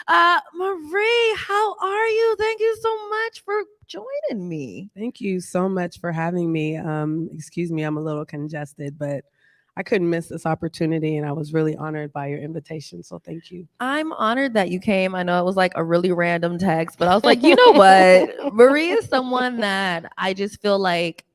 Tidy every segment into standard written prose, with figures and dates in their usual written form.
Marie, how are you? Thank you so much for joining me. Thank you so much for having me. Excuse me, I'm a little congested, but I couldn't miss this opportunity and I was really honored by your invitation. So thank you. I'm honored that you came. I know it was like a really random text, but I was like, you know what? Marie is someone that I just feel like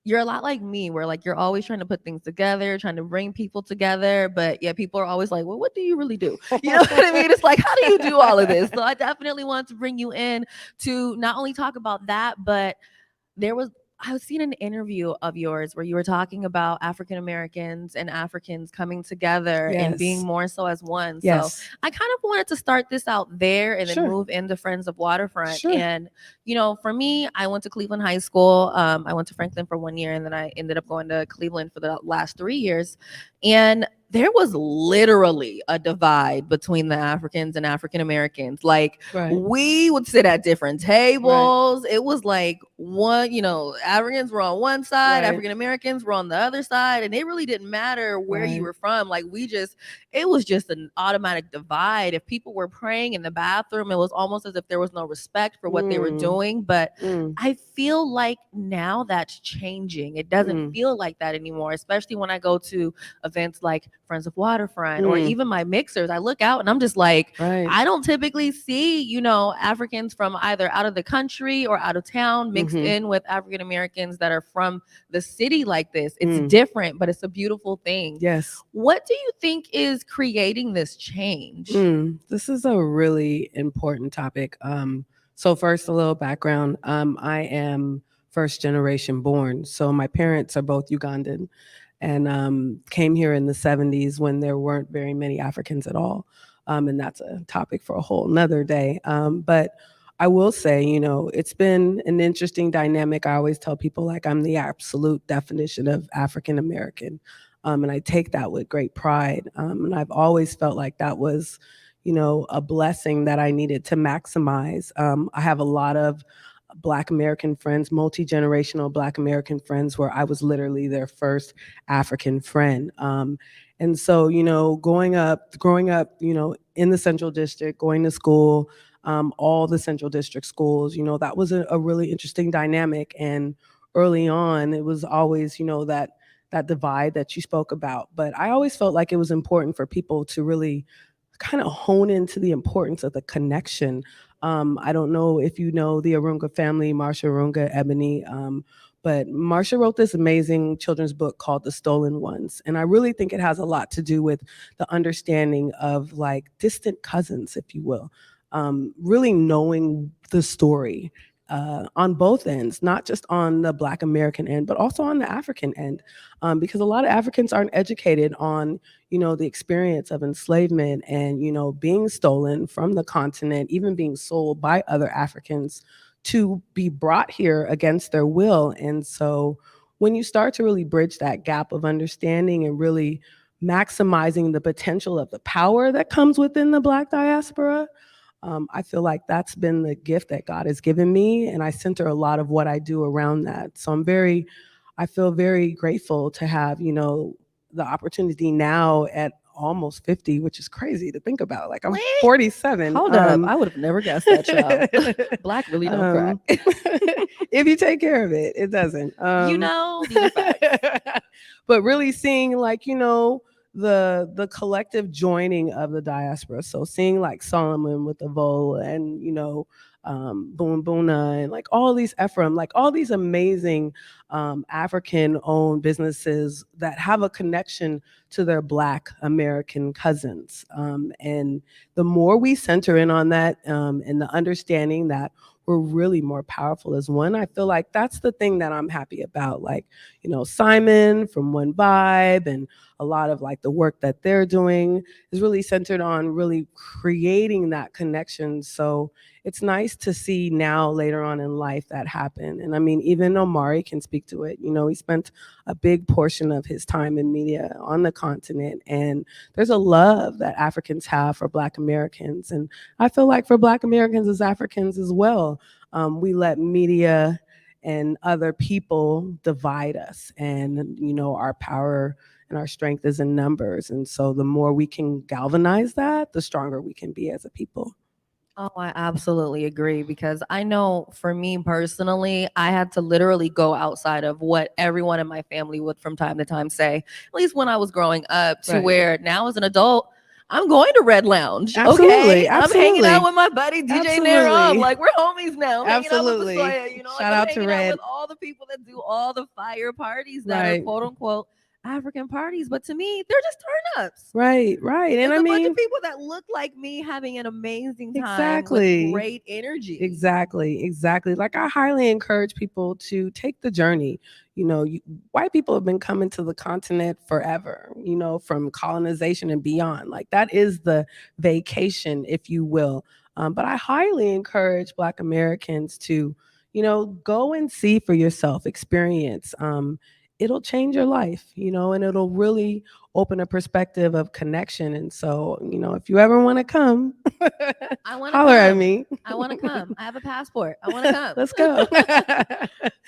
you're a lot like me, where like you're always trying to put things together, trying to bring people together, but yeah, people are always like, well, what do you really do? You know what I mean? It's like, how do you do all of this? So I definitely want to bring you in to not only talk about that, but there was I was seeing an interview of yours where you were talking about African Americans and Africans coming together and being Yes. more so as one. So Yes. I kind of wanted to start this out there and then Sure. move into Friends of Waterfront. Sure. And for me, I went to Cleveland High School. I went to Franklin for 1 year, and then I ended up going to Cleveland for the last 3 years. And there was literally a divide between the Africans and African Americans. Like, Right. we would sit at different Right. tables. It was like one, Africans were on one side, Right. African Americans were on the other side, and it really didn't matter where you Right. were from. Like, it was just an automatic divide. If people were praying in the bathroom, it was almost as if there was no respect for what they were Mm, doing. But mm, I feel like now that's changing. It doesn't mm, feel like that anymore, especially when I go to events like Friends of Waterfront or mm. even my mixers. I look out and I'm just like, Right. I don't typically see, Africans from either out of the country or out of town mixed Mm-hmm. in with African Americans that are from the city like this. It's Mm. different, but it's a beautiful thing. Yes. What do you think is creating this change? This is a really important topic. So first, a little background. I am first generation born. So my parents are both Ugandan and came here in the 70s when there weren't very many Africans at all. And that's a topic for a whole nother day. But I will say, it's been an interesting dynamic. I always tell people like I'm the absolute definition of African American. And I take that with great pride. And I've always felt like that was, a blessing that I needed to maximize. I have a lot of Black American friends, multi generational Black American friends, where I was literally their first African friend. And so, growing up, in the Central District, going to school, all the Central District schools, that was a really interesting dynamic. And early on, it was always, that divide that you spoke about. But I always felt like it was important for people to really kind of hone into the importance of the connection. I don't know if you know the Arunga family, Marsha Arunga, Ebony, but Marsha wrote this amazing children's book called The Stolen Ones. And I really think it has a lot to do with the understanding of like distant cousins, if you will, really knowing the story on both ends, not just on the Black American end, but also on the African end, because a lot of Africans aren't educated on, the experience of enslavement and, being stolen from the continent, even being sold by other Africans to be brought here against their will. And so when you start to really bridge that gap of understanding and really maximizing the potential of the power that comes within the Black diaspora, I feel like that's been the gift that God has given me, and I center a lot of what I do around that. So I feel very grateful to have, the opportunity now at almost 50, which is crazy to think about. Like I'm Wait, 47. hold up. I would have never guessed that, child. Black really don't crack. If you take care of it, it doesn't. These are facts. But really seeing like, the collective joining of the diaspora. So seeing like Solomon with the Vol and Boon Boona and like all these Ephraim, like all these amazing African owned businesses that have a connection to their Black American cousins. And the more we center in on that and the understanding that we're really more powerful as one, I feel like that's the thing that I'm happy about. Like, Simon from One Vibe and a lot of like the work that they're doing is really centered on really creating that connection. So it's nice to see now later on in life that happen. And I mean, even Omari can speak to it. He spent a big portion of his time in media on the continent, and there's a love that Africans have for Black Americans. And I feel like for Black Americans as Africans as well, we let media and other people divide us, and our power and our strength is in numbers. And so the more we can galvanize that, the stronger we can be as a people. Oh, I absolutely agree because I know for me personally, I had to literally go outside of what everyone in my family would from time to time say, at least when I was growing up, to Right. where now as an adult, I'm going to Red Lounge. Absolutely. Okay. I'm hanging out Absolutely. with my buddy DJ Naram. Absolutely. Like we're homies now. I'm hanging out with Absolutely. Basoya, like Shout I'm out to hanging out Red. with all the people that do all the fire parties that are Right. quote unquote African parties. But to me, they're just turn ups. Right. Right. And It's I a bunch of mean, people that look like me having an amazing time with exactly. great energy. Exactly, exactly. Like I highly encourage people to take the journey. White people have been coming to the continent forever, from colonization and beyond. Like that is the vacation, if you will. But I highly encourage Black Americans to, go and see for yourself, experience. It'll change your life, and it'll really open a perspective of connection. And so, if you ever want to come, I want to holler at come. me. I want to come. I have a passport. I want to come. Let's go.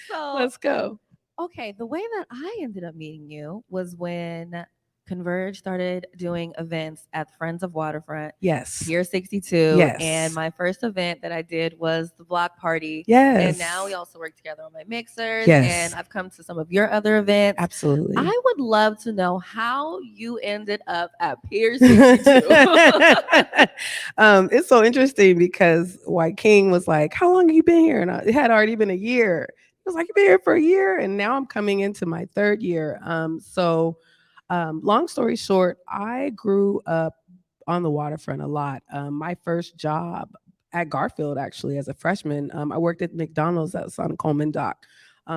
So, Let's go. okay, the way that I ended up meeting you was when Converge started doing events at Friends of Waterfront, Yes. Pier 62. And Yes. my first event that I did was the block party. And now we Yes. also work together on my mixers. And Yes. I've come to some of your other events. Absolutely. I would love to know how you ended up at Pier 62. It's so interesting because White King was like, "How long have you been here?" And it had already been a year. He was like, "You've been here for a year," and now I'm coming into my third year. Long story short, I grew up on the waterfront a lot. My first job at Garfield, actually, as a freshman, I worked at McDonald's that was on Coleman Dock.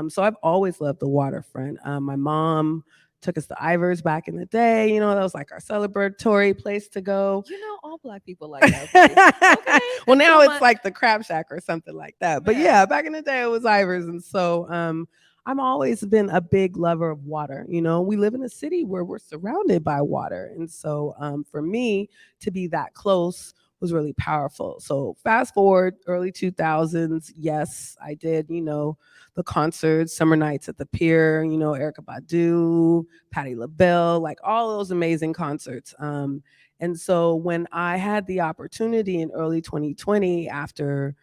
So I've always loved the waterfront. My mom took us to Ivers back in the day. That was like our celebratory place to go. All black people like that place. Okay. Well, now Until it's my like the Crab Shack or something like that. But yeah, back in the day it was Ivers. And so I'm always been a big lover of water. We live in a city where we're surrounded by water. And so for me to be that close was really powerful. So fast forward early 2000s, yes, I did, the concerts, summer nights at the pier, Erica Badu, Patti LaBelle, like all those amazing concerts. And so when I had the opportunity in early 2020, after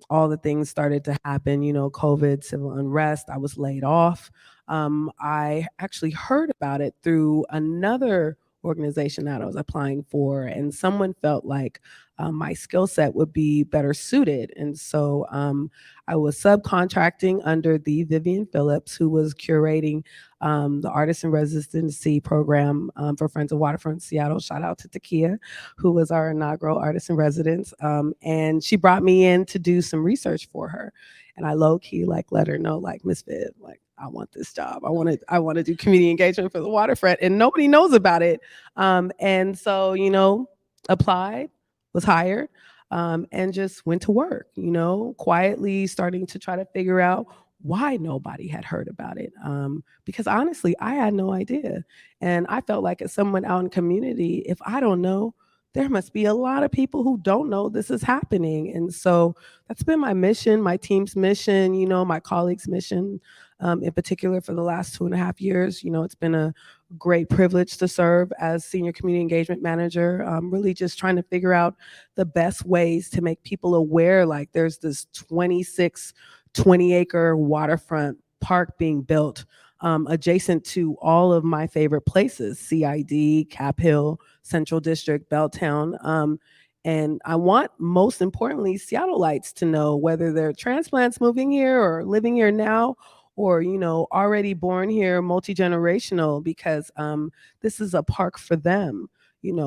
all the things started to happen, COVID, civil unrest, I was laid off. I actually heard about it through another organization that I was applying for, and someone felt like my skill set would be better suited. And so I was subcontracting under the Vivian Phillips, who was curating the Artist in Residency program for Friends of Waterfront Seattle. Shout out to Takia, who was our inaugural Artist in Residence. And she brought me in to do some research for her. And I low key let her know, like, Miss Viv, like, I want this job. I want to do community engagement for the waterfront, and nobody knows about it. And so, applied, was hired, and just went to work. Quietly starting to try to figure out why nobody had heard about it. Because honestly, I had no idea, and I felt like as someone out in community, if I don't know, there must be a lot of people who don't know this is happening. And so that's been my mission, my team's mission, my colleagues' mission, in particular for the last 2.5 years. It's been a great privilege to serve as senior community engagement manager, really just trying to figure out the best ways to make people aware, like there's this 20-acre waterfront park being built adjacent to all of my favorite places, CID, Cap Hill, Central District, Belltown. And I want, most importantly, Seattleites to know, whether they're transplants moving here or living here now, or already born here, multi-generational, because this is a park for them.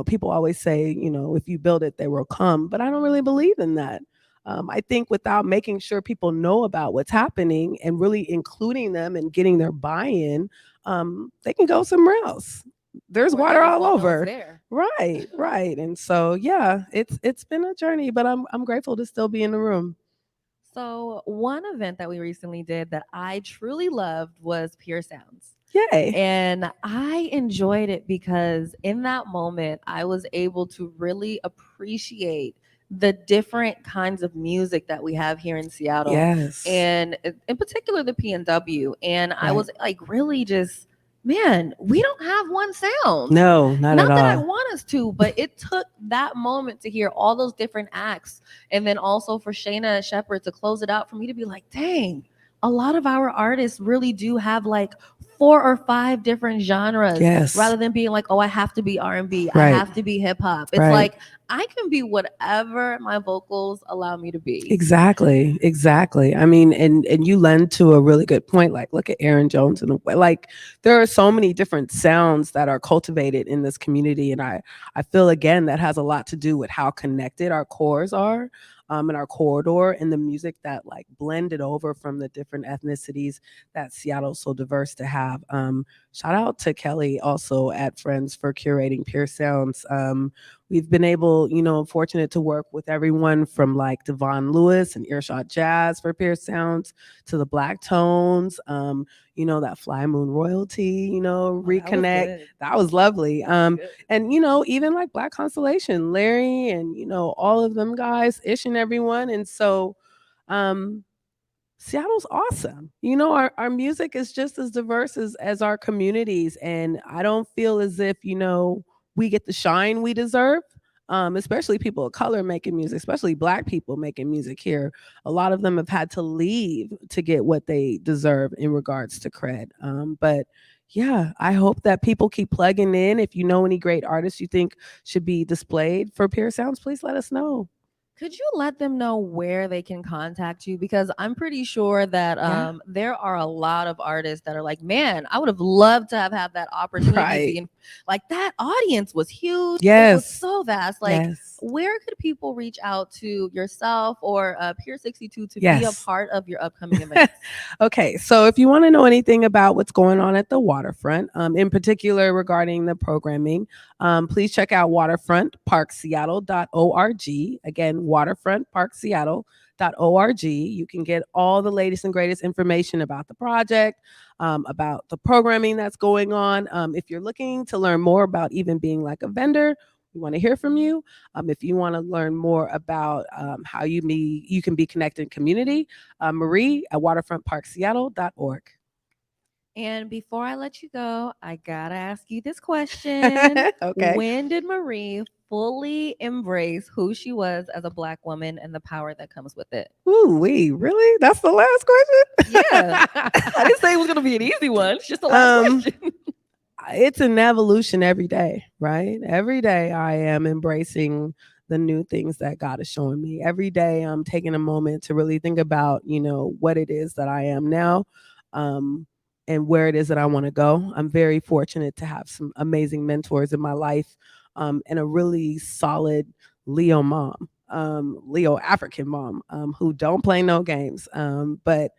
People always say, if you build it, they will come, but I don't really believe in that. I think without making sure people know about what's happening and really including them and getting their buy-in, they can go somewhere else. There's water all over. Right, right. And so yeah, it's been a journey, but I'm grateful to still be in the room. So one event that we recently did that I truly loved was Pure Sounds. Yay. And I enjoyed it because in that moment, I was able to really appreciate the different kinds of music that we have here in Seattle. Yes. And in particular, the PNW. And I Right. was like really just man, we don't have one sound. No, not at Not that I all. want us to, but it took that moment to hear all those different acts. And then also for Shayna Shepherd to close it out, for me to be like, dang, a lot of our artists really do have like 4 or 5 different genres Yes. rather than being like, oh, I have to be R&B, I Right. have to be hip hop. It's Right. like I can be whatever my vocals allow me to be. Exactly. Exactly. I mean, and you lend to a really good point. Like, look at Aaron Jones and like there are so many different sounds that are cultivated in this community, and I feel again that has a lot to do with how connected our cores are. And our corridor and the music that like blended over from the different ethnicities that Seattle's so diverse to have. Shout out to Kelly also at Friends for curating Pure Sounds. We've been able, fortunate to work with everyone from like Devon Lewis and Earshot Jazz for Pierce Sounds to the Black Tones, that Fly Moon Royalty, Oh, that was Reconnect. good. That was lovely. That was good. And even like Black Constellation, Larry and, all of them guys, Ish and everyone. And so, um, Seattle's awesome. Our music is just as diverse as our communities. And I don't feel as if, we get the shine we deserve. Especially people of color making music, especially Black people making music here. A lot of them have had to leave to get what they deserve in regards to cred. But yeah, I hope that people keep plugging in. If you know any great artists you think should be displayed for Pure Sounds, please let us know. Could you let them know where they can contact you? Because I'm pretty sure that Yeah. there are a lot of artists that are like, man, I would have loved to have had that opportunity Right. being like that audience was huge. It was Yes. so vast. Like, Yes. where could people reach out to yourself or Pier 62 to be a Yes. part of your upcoming events? Okay, so if you want to know anything about what's going on at the waterfront, in particular regarding the programming, please check out waterfrontparkseattle.org. Again, waterfrontparkseattle.org. You can get all the latest and greatest information about the project, about the programming that's going on. If you're looking to learn more about even being like a vendor, we want to hear from you. If you want to learn more about how you can be connected in community, Marie at waterfrontparkseattle.org. And before I let you go, I gotta ask you this question. Okay. When did Marie fully embrace who she was as a Black woman and the power that comes with it? Ooh, really? That's the last Yeah. question? I didn't say it was gonna be an easy one. It's just the last um, question. it's an evolution every day, right? Every day I am embracing the new things that God is showing me. Every day I'm taking a moment to really think about, what it is that I am now. Um, and where it is that I want to go. I'm very fortunate to have some amazing mentors in my life, and a really solid Leo mom, Leo African mom, who don't play no games. But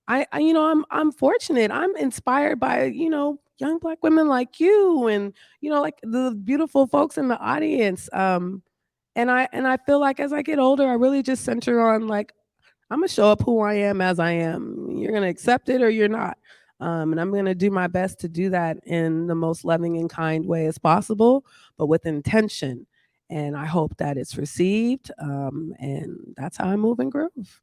I'm fortunate. I'm inspired by, young Black women like you and, like the beautiful folks in the audience. And I feel like as I get older, I really just center on like I'm gonna show up who I am as I am. You're gonna accept it or you're not. And I'm gonna do my best to do that in the most loving and kind way as possible, but with intention. And I hope that it's received. And that's how I move and groove.